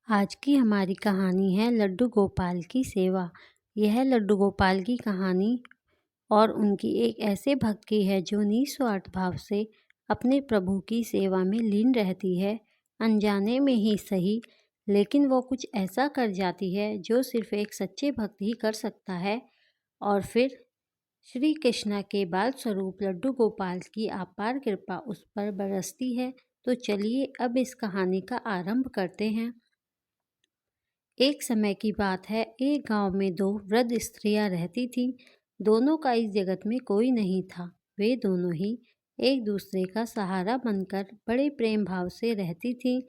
आज की हमारी कहानी है लड्डू गोपाल की सेवा। यह लड्डू गोपाल की कहानी और उनकी एक ऐसे भक्त की है जो निस्वार्थ भाव से अपने प्रभु की सेवा में लीन रहती है। अनजाने में ही सही, लेकिन वो कुछ ऐसा कर जाती है जो सिर्फ एक सच्चे भक्त ही कर सकता है। और फिर श्री कृष्णा के बाल स्वरूप लड्डू गोपाल की अपार कृपा उस पर बरसती है। तो चलिए अब इस कहानी का आरंभ करते हैं। एक समय की बात है, एक गांव में दो वृद्ध स्त्रियां रहती थीं। दोनों का इस जगत में कोई नहीं था। वे दोनों ही एक दूसरे का सहारा बनकर बड़े प्रेम भाव से रहती थीं।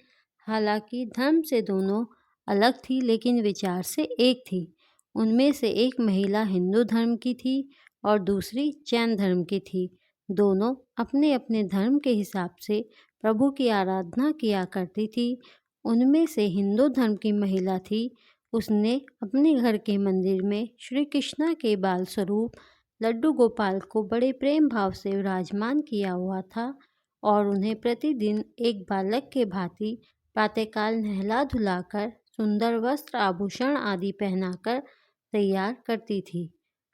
हालांकि धर्म से दोनों अलग थी, लेकिन विचार से एक थी। उनमें से एक महिला हिंदू धर्म की थी और दूसरी जैन धर्म की थी। दोनों अपने अपने धर्म के हिसाब से प्रभु की आराधना किया करती थी। उनमें से हिंदू धर्म की महिला थी। उसने अपने घर के मंदिर में श्री कृष्णा के बाल स्वरूप लड्डू गोपाल को बड़े प्रेम भाव से विराजमान किया हुआ था और उन्हें प्रतिदिन एक बालक के भांति प्रातःकाल नहला धुलाकर सुंदर वस्त्र आभूषण आदि पहनाकर तैयार करती थी।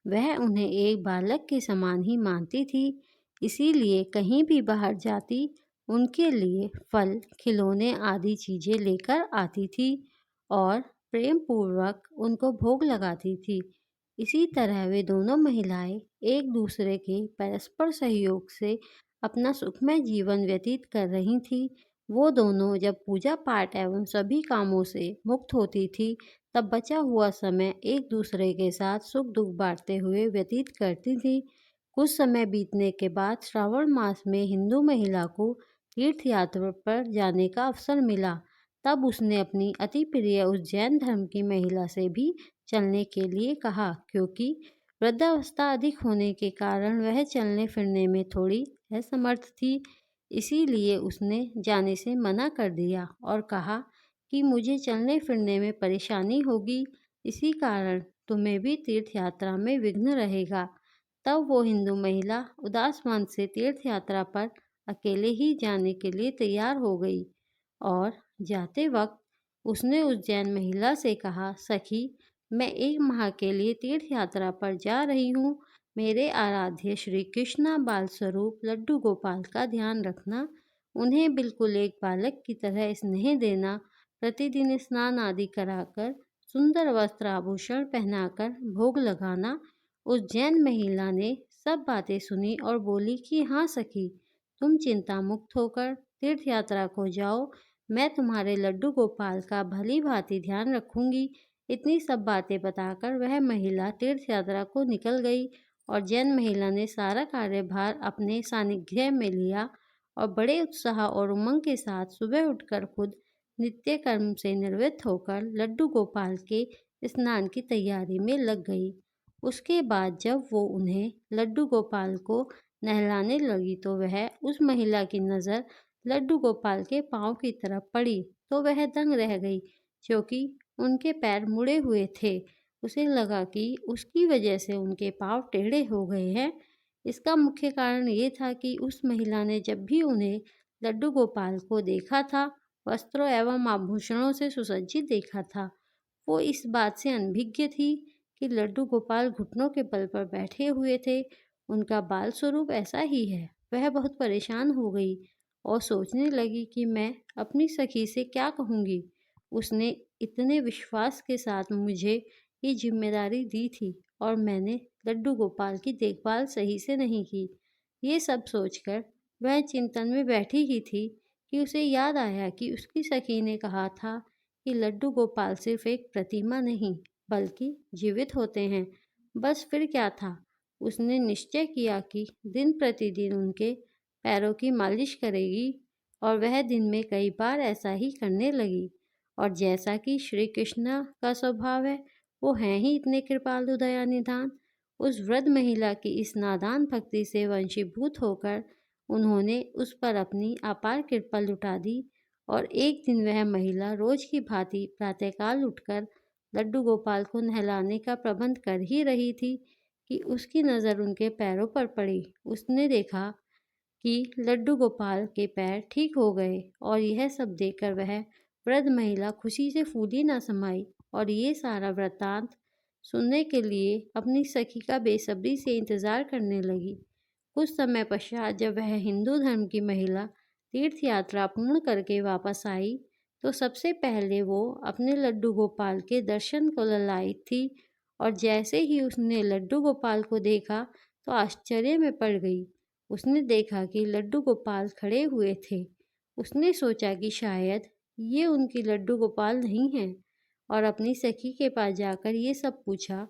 वह उन्हें एक बालक के समान ही मानती थी, इसीलिए कहीं भी बाहर जाती उनके लिए फल, खिलौने आदि चीजें लेकर आती थी और प्रेम पूर्वक उनको भोग लगाती थी। इसी तरह वे दोनों महिलाएं एक दूसरे के परस्पर सहयोग से अपना सुखमय जीवन व्यतीत कर रही थीं। वो दोनों जब पूजा पाठ एवं सभी कामों से मुक्त होती थी, तब बचा हुआ समय एक दूसरे के साथ सुख दुख बांटते हुए व्यतीत करती थी। कुछ समय बीतने के बाद श्रावण मास में हिंदू महिला को तीर्थ यात्रा पर जाने का अवसर मिला। तब उसने अपनी अति प्रिय उस जैन धर्म की महिला से भी चलने के लिए कहा, क्योंकि वृद्धावस्था अधिक होने के कारण वह चलने फिरने में थोड़ी असमर्थ थी। इसीलिए उसने जाने से मना कर दिया और कहा कि मुझे चलने फिरने में परेशानी होगी, इसी कारण तुम्हें भी तीर्थ यात्रा में विघ्न रहेगा। तब वो हिंदू महिला उदास मन से तीर्थ यात्रा पर अकेले ही जाने के लिए तैयार हो गई और जाते वक्त उसने उस जैन महिला से कहा, सखी, मैं एक माह के लिए तीर्थ यात्रा पर जा रही हूँ। मेरे आराध्य श्री कृष्णा बाल स्वरूप लड्डू गोपाल का ध्यान रखना। उन्हें बिल्कुल एक बालक की तरह स्नेह देना। प्रतिदिन स्नान आदि कराकर सुंदर वस्त्र आभूषण पहनाकर भोग लगाना। उस जैन महिला ने सब बातें सुनी और बोली कि हाँ सखी, तुम चिंता मुक्त होकर तीर्थ यात्रा को जाओ। मैं तुम्हारे लड्डू गोपाल का भली भांति ध्यान रखूंगी। इतनी सब बातें बताकर वह महिला तीर्थ यात्रा को निकल गई और जैन महिला ने सारा कार्यभार अपने सानिध्य में लिया और बड़े उत्साह और उमंग के साथ सुबह उठकर खुद नित्य कर्म से निवृत्त होकर लड्डू गोपाल के स्नान की तैयारी में लग गई। उसके बाद जब वो उन्हें लड्डू गोपाल को नहलाने लगी तो वह उस महिला की नज़र लड्डू गोपाल के पाँव की तरफ पड़ी तो वह दंग रह गई, क्योंकि उनके पैर मुड़े हुए थे। उसे लगा कि उसकी वजह से उनके पाँव टेढ़े हो गए हैं। इसका मुख्य कारण ये था कि उस महिला ने जब भी उन्हें लड्डू गोपाल को देखा था, वस्त्रों एवं आभूषणों से सुसज्जित देखा था। वो इस बात से अनभिज्ञ थी कि लड्डू गोपाल घुटनों के बल पर बैठे हुए थे। उनका बाल स्वरूप ऐसा ही है। वह बहुत परेशान हो गई और सोचने लगी कि मैं अपनी सखी से क्या कहूँगी। उसने इतने विश्वास के साथ मुझे ये जिम्मेदारी दी थी और मैंने लड्डू गोपाल की देखभाल सही से नहीं की। ये सब सोचकर वह चिंतन में बैठी ही थी कि उसे याद आया कि उसकी सखी ने कहा था कि लड्डू गोपाल सिर्फ एक प्रतिमा नहीं, बल्कि जीवित होते हैं। बस फिर क्या था, उसने निश्चय किया कि दिन प्रतिदिन उनके पैरों की मालिश करेगी और वह दिन में कई बार ऐसा ही करने लगी। और जैसा कि श्री कृष्ण का स्वभाव है, वो हैं ही इतने कृपालु दया निधान। उस वृद्ध महिला की इस नादान भक्ति से वंशीभूत होकर उन्होंने उस पर अपनी अपार कृपा लुटा दी और एक दिन वह महिला रोज की भांति प्रातःकाल उठकर लड्डू गोपाल को नहलाने का प्रबंध कर ही रही थी कि उसकी नज़र उनके पैरों पर पड़ी। उसने देखा कि लड्डू गोपाल के पैर ठीक हो गए और यह सब देखकर वह वृद्ध महिला खुशी से फूली न समाई और ये सारा वृत्तांत सुनने के लिए अपनी सखी का बेसब्री से इंतजार करने लगी। कुछ समय पश्चात जब वह हिंदू धर्म की महिला तीर्थ यात्रा पूर्ण करके वापस आई तो सबसे पहले वो अपने लड्डू गोपाल के दर्शन को ललायित थी और जैसे ही उसने लड्डू गोपाल को देखा तो आश्चर्य में पड़ गई। उसने देखा कि लड्डू गोपाल खड़े हुए थे। उसने सोचा कि शायद ये उनकी लड्डू गोपाल नहीं हैं और अपनी सखी के पास जाकर ये सब पूछा।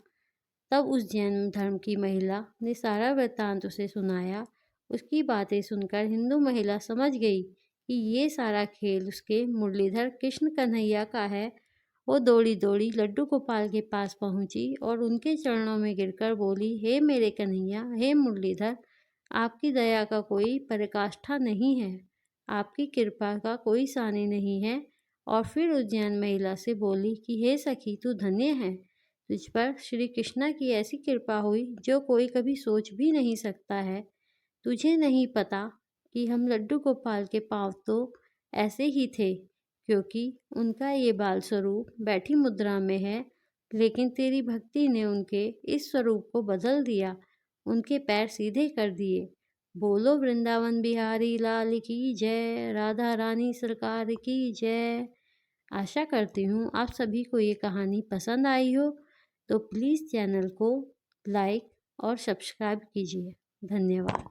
तब उस जैन धर्म की महिला ने सारा वृत्तांत उसे सुनाया। उसकी बातें सुनकर हिंदू महिला समझ गई कि ये सारा खेल उसके मुरलीधर कृष्ण कन्हैया का है। वो दौड़ी दौड़ी लड्डू गोपाल के पास पहुंची और उनके चरणों में गिरकर बोली, हे मेरे कन्हैया, हे मुरलीधर, आपकी दया का कोई पराकाष्ठा नहीं है, आपकी कृपा का कोई सानी नहीं है। और फिर उज्जैन महिला से बोली कि हे सखी, तू धन्य है, तुझ पर श्री कृष्णा की ऐसी कृपा हुई जो कोई कभी सोच भी नहीं सकता है। तुझे नहीं पता कि हम लड्डू गोपाल के पाँव तो ऐसे ही थे, क्योंकि उनका ये बाल स्वरूप बैठी मुद्रा में है, लेकिन तेरी भक्ति ने उनके इस स्वरूप को बदल दिया, उनके पैर सीधे कर दिए। बोलो वृंदावन बिहारी लाल की जय, राधा रानी सरकार की जय। आशा करती हूँ आप सभी को ये कहानी पसंद आई हो, तो प्लीज़ चैनल को लाइक और सब्सक्राइब कीजिए। धन्यवाद।